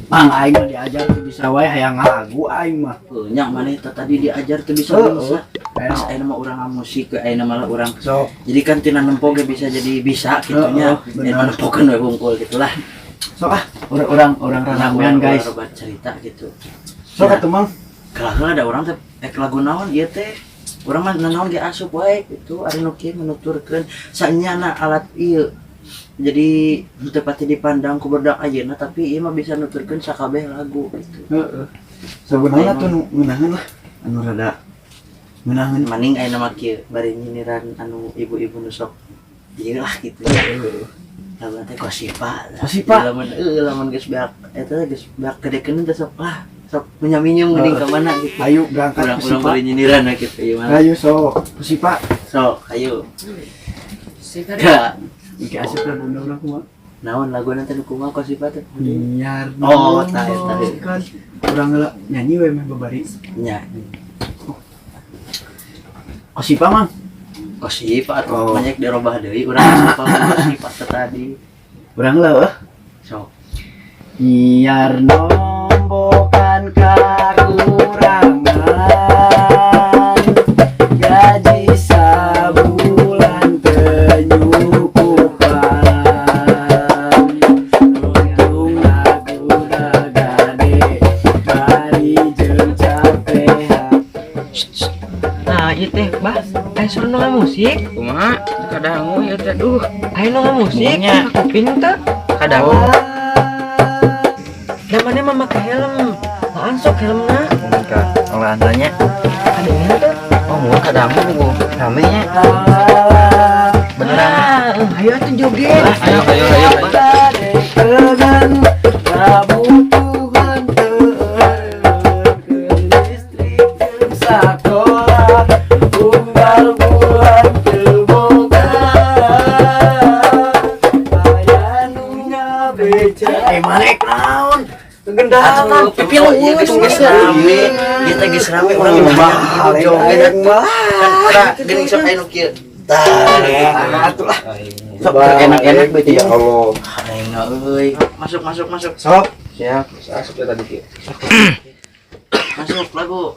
Mang aing mah diajar teu bisa wae hayang ngagu aing mah. Nya maneh tadi diajar teu bisa. Pas ayeuna mah urang musik ke ayeuna malah urang. So, jadi kan tina nempo ge bisa jadi bisa kitunya. Dan nempokeun we hungkul gitulah. Sok orang ramean guys. Obat cerita gitu. Sok atuh Mang. Kalau ada orang teh lagu naon ieu teh. Urang mah naon ge asup wae gitu ari nu kieu menuturkeun saenyana alat ieu. Jadi tepatnya dipandang ku budak ayeuna tapi ieu mah bisa nuturkeun sakabeh lagu gitu. Heeh. Sebenarnya tuh ngeunangan lah anu rada ngeunangan maning ayeuna mah kieu bari nyindiran anu ibu-ibu nu sok ieu lah gitu. Lagu teh Kosipa. Lamun geus beak eta geus beak gedekeun teh sok lah sok menyaminyem geuning ka mana gitu. Ayo berangkat Kosipa. Urang bari nyindiran gitu ieu mah. Ayo sok Kosipa. Sok ayo. Siga. Iki asup lah urang kumaha. Naon laguna teh kumaha Kosipa teh? Biar. Oh, tah kan. Urang heula nyanyi we mah babari. Nya. Kosipa Mang. Kosipa atuh banyak dirobah deui urang Kosipa tadi. Urang heula Sok. Biar nombokan kakurangan gaji sabulan tenyukupan untung lagu gade bari jeung capehan. Nah, ieu teh, Bah, aya suruh nongol musik. Kumaha? Kadangu ya teh duh. Aya nongol musik, kuping teh. Kadangu. Da maneh mah make helm. Laan sok helmna. Ka olahan tanya. Kadengnya teh. Oh, mun kadangu ramenya. Beneran. Ayo atuh joget. Ayo. Tegan kebutuhan listrik sekolah unggal bulan terboga ayanunya beca malek naon gendangan Tapi lo ieu geus rame. Ieu teh geus rame urang mah joget kan geuning sok aya nu kieu. Tah, atuh lah. Sok enak-enak berarti ya Allah. Aing euy. Masuk. sok Siap. Asup tadi kieu. Masuk lagu.